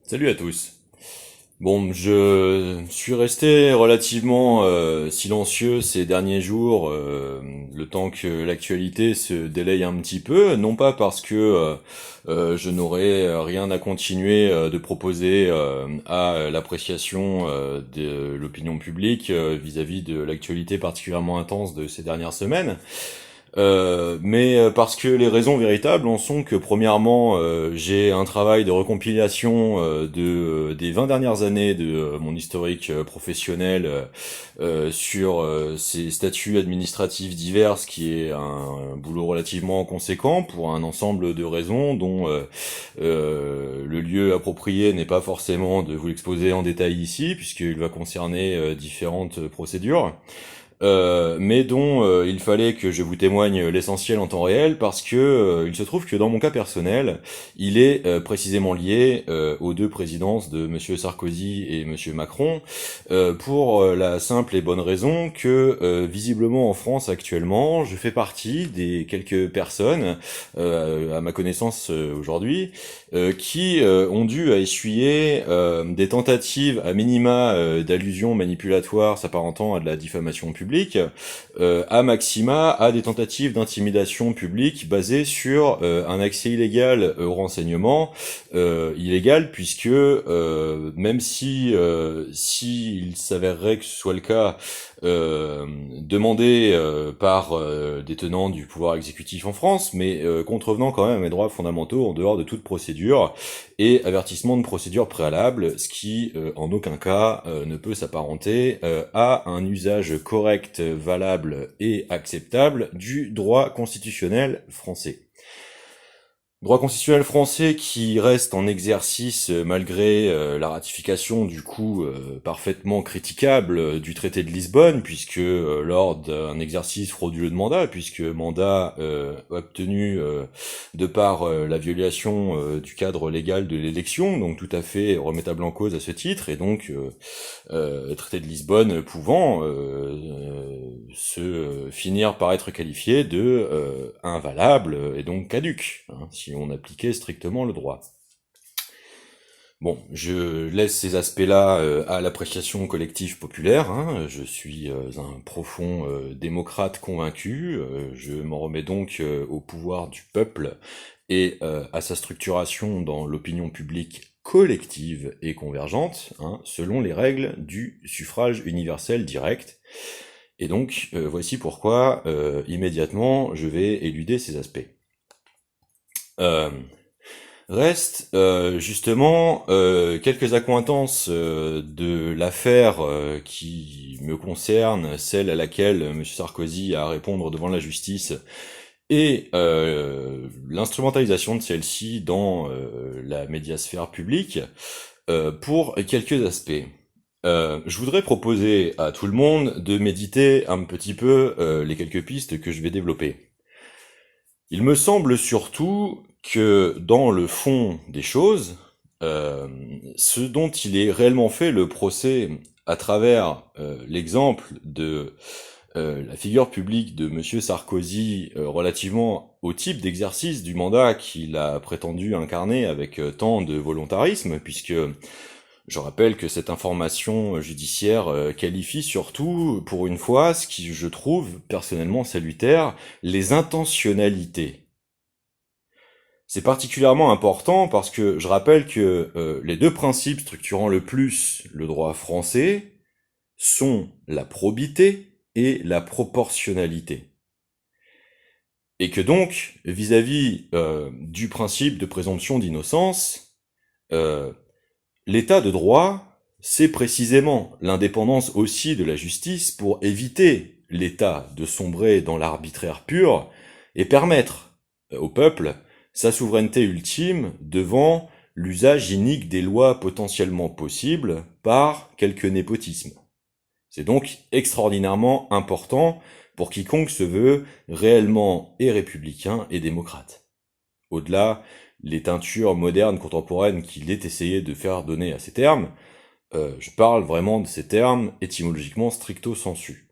Salut à tous. Bon, je suis resté relativement silencieux ces derniers jours, le temps que l'actualité se délaye un petit peu, non pas parce que je n'aurais rien à continuer de proposer à l'appréciation de l'opinion publique vis-à-vis de l'actualité particulièrement intense de ces dernières semaines, mais parce que les raisons véritables en sont que premièrement, j'ai un travail de recompilation des 20 dernières années de mon historique professionnel sur ces statuts administratifs divers, qui est un boulot relativement conséquent pour un ensemble de raisons dont le lieu approprié n'est pas forcément de vous l'exposer en détail ici, puisqu'il va concerner différentes procédures mais dont il fallait que je vous témoigne l'essentiel en temps réel parce que il se trouve que dans mon cas personnel, il est précisément lié aux deux présidences de Monsieur Sarkozy et Monsieur Macron, pour la simple et bonne raison que visiblement en France actuellement, je fais partie des quelques personnes, à ma connaissance aujourd'hui, qui ont dû essuyer des tentatives à minima d'allusions manipulatoires s'apparentant à de la diffamation publique, à maxima à des tentatives d'intimidation publique basées sur un accès illégal au renseignement, illégal puisque même si il s'avérerait que ce soit le cas, demandé par des tenants du pouvoir exécutif en France, mais contrevenant quand même à mes droits fondamentaux en dehors de toute procédure et avertissement de procédure préalable, ce qui en aucun cas ne peut s'apparenter à un usage correct, valable et acceptable du droit constitutionnel français. Droit constitutionnel français qui reste en exercice malgré la ratification du coup parfaitement critiquable du traité de Lisbonne, puisque lors d'un exercice frauduleux de mandat, puisque mandat obtenu de par la violation du cadre légal de l'élection, donc tout à fait remettable en cause à ce titre, et donc traité de Lisbonne pouvant se finir par être qualifié de invalable et donc caduc, hein, si on appliquait strictement le droit. Bon, je laisse ces aspects-là à l'appréciation collective populaire, hein. Je suis un profond démocrate convaincu. Je m'en remets donc au pouvoir du peuple et à sa structuration dans l'opinion publique collective et convergente, hein, selon les règles du suffrage universel direct. Et donc, voici pourquoi, immédiatement, je vais éluder ces aspects. Euh, Reste justement quelques accointances de l'affaire qui me concerne, celle à laquelle M. Sarkozy a à répondre devant la justice, et l'instrumentalisation de celle-ci dans la médiasphère publique, pour quelques aspects. Je voudrais proposer à tout le monde de méditer un petit peu les quelques pistes que je vais développer. Il me semble surtout que dans le fond des choses, euh, ce dont il est réellement fait le procès à travers l'exemple de la figure publique de Monsieur Sarkozy relativement au type d'exercice du mandat qu'il a prétendu incarner avec tant de volontarisme, puisque je rappelle que cette information judiciaire qualifie surtout, pour une fois, ce qui je trouve personnellement salutaire, les intentionnalités. C'est particulièrement important parce que je rappelle que les deux principes structurant le plus le droit français sont la probité et la proportionnalité. Et que donc, vis-à-vis du principe de présomption d'innocence, euh, l'état de droit, c'est précisément l'indépendance aussi de la justice pour éviter l'état de sombrer dans l'arbitraire pur et permettre au peuple sa souveraineté ultime devant l'usage inique des lois potentiellement possibles par quelque népotisme. C'est donc extraordinairement important pour quiconque se veut réellement et républicain et démocrate. Au-delà, les teintures modernes contemporaines qu'il est essayé de faire donner à ces termes, je parle vraiment de ces termes étymologiquement stricto sensu.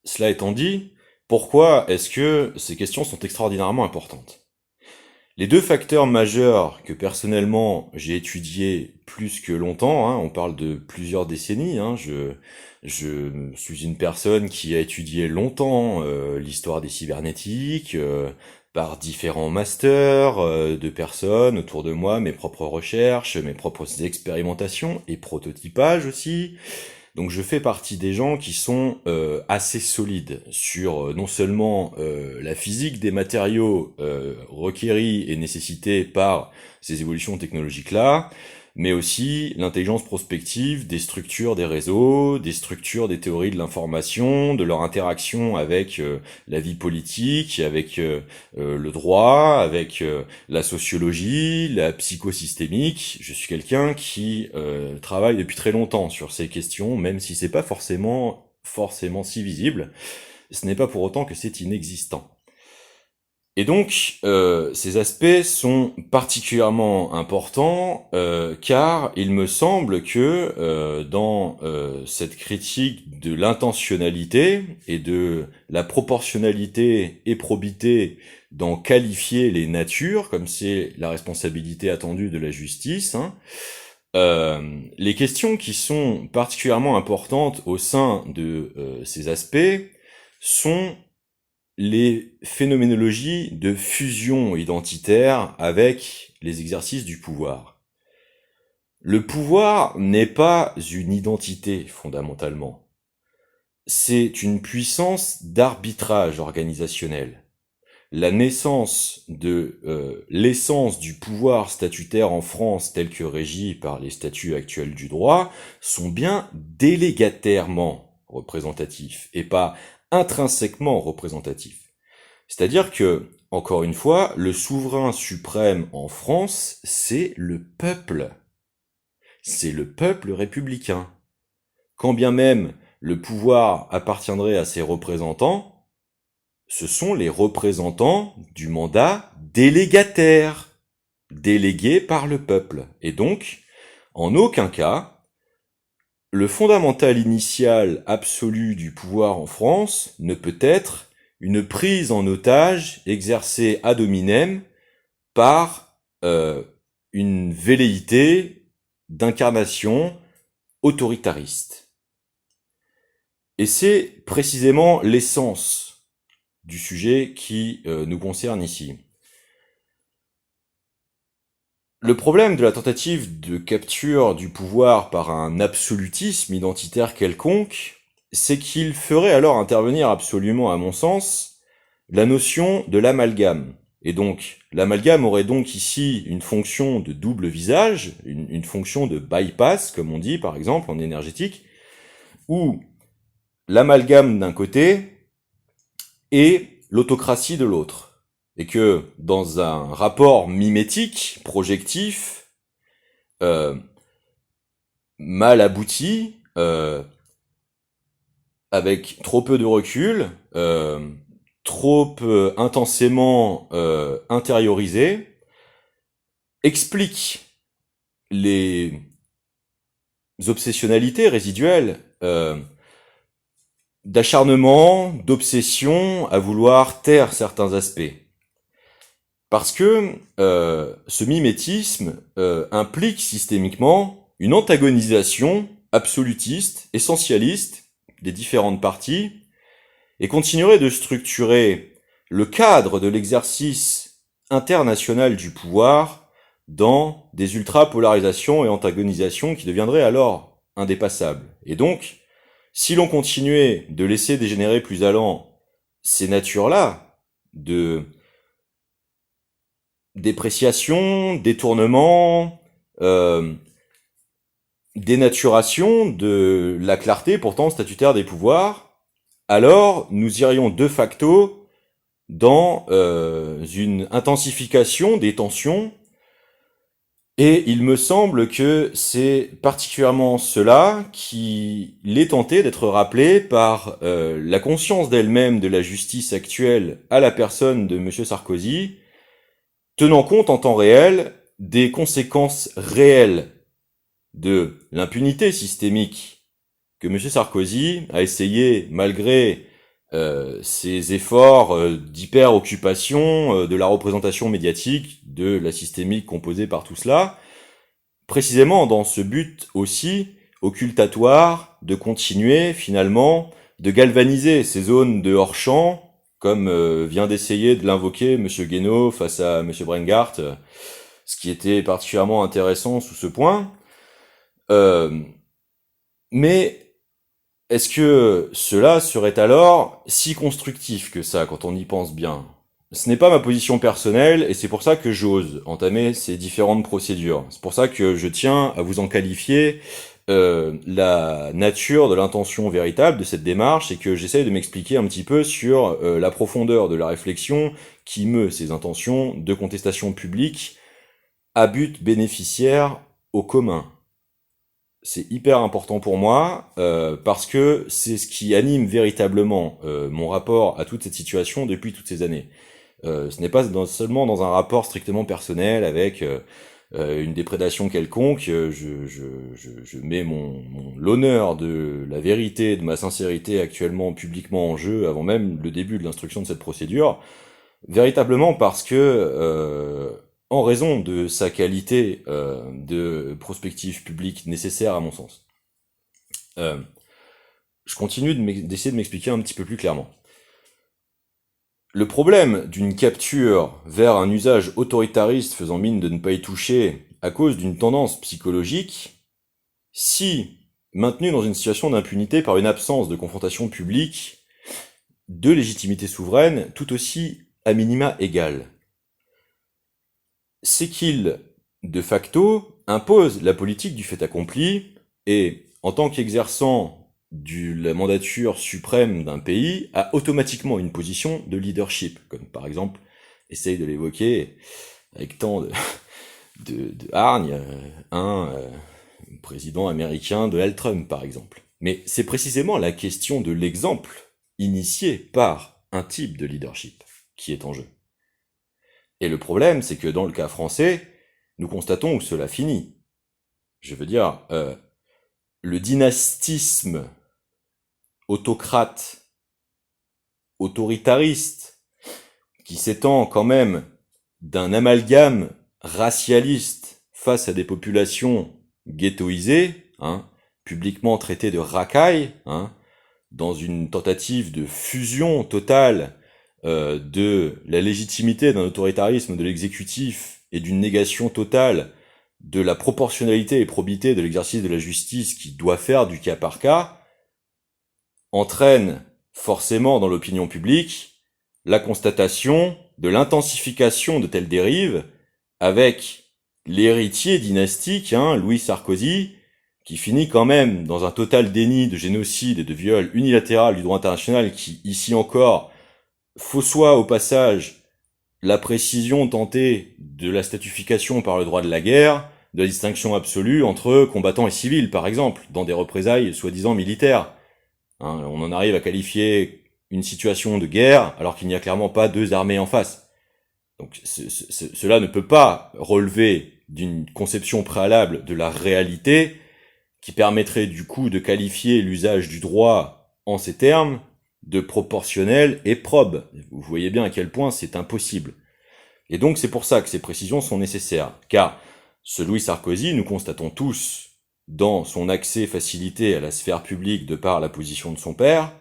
Cela étant dit, pourquoi est-ce que ces questions sont extraordinairement importantes ? Les deux facteurs majeurs que personnellement j'ai étudiés plus que longtemps, hein, on parle de plusieurs décennies, hein, je suis une personne qui a étudié longtemps l'histoire des cybernétiques, par différents masters de personnes autour de moi, mes propres recherches, mes propres expérimentations et prototypage aussi. Donc je fais partie des gens qui sont assez solides sur non seulement la physique des matériaux requéris et nécessités par ces évolutions technologiques-là, mais aussi l'intelligence prospective des structures des réseaux, des structures des théories de l'information, de leur interaction avec la vie politique, avec le droit, avec la sociologie, la psychosystémique. Je suis quelqu'un qui travaille depuis très longtemps sur ces questions, même si c'est pas forcément si visible. Ce n'est pas pour autant que c'est inexistant. Et donc, ces aspects sont particulièrement importants car il me semble que dans cette critique de l'intentionnalité et de la proportionnalité et probité d'en qualifier les natures, comme c'est la responsabilité attendue de la justice, hein, les questions qui sont particulièrement importantes au sein de ces aspects sont les phénoménologies de fusion identitaire avec les exercices du pouvoir. Le pouvoir n'est pas une identité fondamentalement. C'est une puissance d'arbitrage organisationnel. La naissance de l'essence du pouvoir statutaire en France tel que régi par les statuts actuels du droit sont bien délégatairement représentatifs et pas intrinsèquement représentatifs. C'est-à-dire que, encore une fois, le souverain suprême en France, c'est le peuple. C'est le peuple républicain. Quand bien même le pouvoir appartiendrait à ses représentants, ce sont les représentants du mandat délégataire, délégués par le peuple. Et donc, en aucun cas, le fondamental initial absolu du pouvoir en France ne peut être une prise en otage exercée ad hominem par une velléité d'incarnation autoritariste. Et c'est précisément l'essence du sujet qui nous concerne ici. Le problème de la tentative de capture du pouvoir par un absolutisme identitaire quelconque, c'est qu'il ferait alors intervenir absolument, à mon sens, la notion de l'amalgame. Et donc, l'amalgame aurait donc ici une fonction de double visage, une fonction de bypass, comme on dit par exemple en énergétique, où l'amalgame d'un côté et l'autocratie de l'autre. Et que dans un rapport mimétique, projectif, mal abouti, avec trop peu de recul, trop intensément intériorisé, explique les obsessionnalités résiduelles d'acharnement, d'obsession à vouloir taire certains aspects. Parce que ce mimétisme implique systémiquement une antagonisation absolutiste, essentialiste des différentes parties, et continuerait de structurer le cadre de l'exercice international du pouvoir dans des ultra-polarisations et antagonisations qui deviendraient alors indépassables. Et donc, si l'on continuait de laisser dégénérer plus allant ces natures-là de dépréciation, détournement, dénaturation de la clarté pourtant statutaire des pouvoirs, alors nous irions de facto dans une intensification des tensions, et il me semble que c'est particulièrement cela qui l'est tenté d'être rappelé par la conscience d'elle-même de la justice actuelle à la personne de M. Sarkozy, tenant compte en temps réel des conséquences réelles de l'impunité systémique que M. Sarkozy a essayé, malgré ces efforts d'hyper-occupation de la représentation médiatique, de la systémique composée par tout cela, précisément dans ce but aussi occultatoire de continuer finalement de galvaniser ces zones de hors-champ, comme vient d'essayer de l'invoquer Monsieur Guénaud face à Monsieur Brengart, ce qui était particulièrement intéressant sous ce point. Mais est-ce que cela serait alors si constructif que ça, quand on y pense bien? Ce n'est pas ma position personnelle, et c'est pour ça que j'ose entamer ces différentes procédures. C'est pour ça que je tiens à vous en qualifier la nature de l'intention véritable de cette démarche, et que j'essaye de m'expliquer un petit peu sur la profondeur de la réflexion qui meut ces intentions de contestation publique à but bénéficiaire au commun. C'est hyper important pour moi parce que c'est ce qui anime véritablement mon rapport à toute cette situation depuis toutes ces années. Ce n'est pas seulement dans un rapport strictement personnel avec une déprédation quelconque. Je mets l'honneur de la vérité, de ma sincérité actuellement publiquement en jeu avant même le début de l'instruction de cette procédure, véritablement parce que en raison de sa qualité de prospective publique nécessaire à mon sens. Je continue d'essayer de m'expliquer un petit peu plus clairement. Le problème d'une capture vers un usage autoritariste faisant mine de ne pas y toucher à cause d'une tendance psychologique, si maintenu dans une situation d'impunité par une absence de confrontation publique, de légitimité souveraine tout aussi à minima égale, c'est qu'il, de facto, impose la politique du fait accompli, et, en tant qu'exerçant la mandature suprême d'un pays, a automatiquement une position de leadership, comme par exemple, essaye de l'évoquer avec tant de hargne, un président américain Donald Trump, par exemple. Mais c'est précisément la question de l'exemple initié par un type de leadership qui est en jeu. Et le problème, c'est que dans le cas français, nous constatons où cela finit. Je veux dire, le dynastisme autocrate, autoritariste, qui s'étend quand même d'un amalgame racialiste face à des populations ghettoisées, publiquement traitées de racailles, dans une tentative de fusion totale de la légitimité d'un autoritarisme de l'exécutif et d'une négation totale de la proportionnalité et probité de l'exercice de la justice qui doit faire du cas par cas, entraîne forcément dans l'opinion publique la constatation de l'intensification de telles dérives avec l'héritier dynastique, Louis Sarkozy, qui finit quand même dans un total déni de génocide et de viol unilatéral du droit international qui, ici encore, faussoit au passage la précision tentée de la statification par le droit de la guerre, de la distinction absolue entre combattants et civils, par exemple, dans des représailles soi-disant militaires. On en arrive à qualifier une situation de guerre alors qu'il n'y a clairement pas deux armées en face. Donc cela ne peut pas relever d'une conception préalable de la réalité qui permettrait du coup de qualifier l'usage du droit en ces termes de proportionnel et probe. Vous voyez bien à quel point c'est impossible. Et donc c'est pour ça que ces précisions sont nécessaires, car ce Louis Sarkozy, nous constatons tous, dans son accès facilité à la sphère publique de par la position de son père,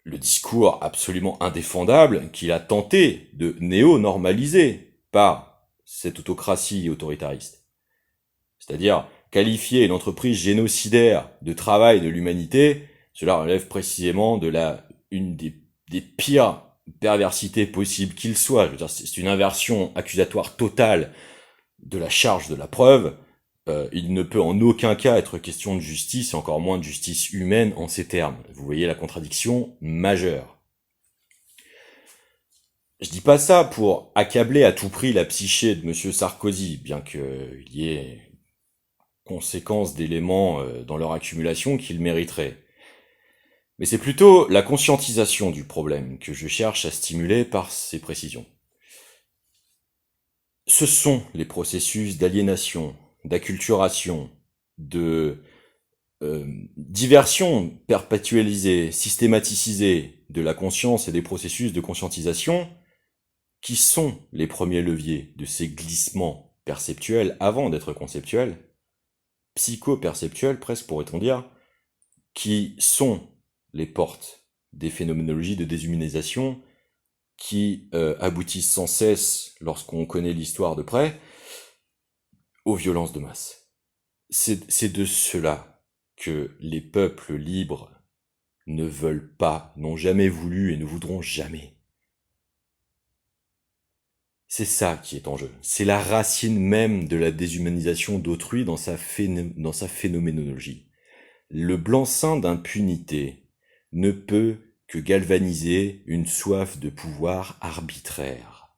le discours absolument indéfendable qu'il a tenté de néo-normaliser par cette autocratie autoritariste. C'est-à-dire qualifier une entreprise génocidaire de travail de l'humanité, cela relève précisément de une des pires perversités possibles qu'il soit. Je veux dire, c'est une inversion accusatoire totale de la charge de la preuve. Il ne peut en aucun cas être question de justice, et encore moins de justice humaine en ces termes. Vous voyez la contradiction majeure. Je dis pas ça pour accabler à tout prix la psyché de Monsieur Sarkozy, bien qu'il y ait conséquence d'éléments dans leur accumulation qu'il mériterait. Mais c'est plutôt la conscientisation du problème que je cherche à stimuler par ces précisions. Ce sont les processus d'aliénation, d'acculturation, de diversion perpétualisée, systématisée de la conscience et des processus de conscientisation, qui sont les premiers leviers de ces glissements perceptuels avant d'être conceptuels, psycho-perceptuels presque pourrait-on dire, qui sont les portes des phénoménologies de déshumanisation qui aboutissent sans cesse, lorsqu'on connaît l'histoire de près, aux violences de masse. C'est de cela que les peuples libres ne veulent pas, n'ont jamais voulu et ne voudront jamais. C'est ça qui est en jeu. C'est la racine même de la déshumanisation d'autrui dans sa phénoménologie. Le blanc-seing d'impunité ne peut que galvaniser une soif de pouvoir arbitraire.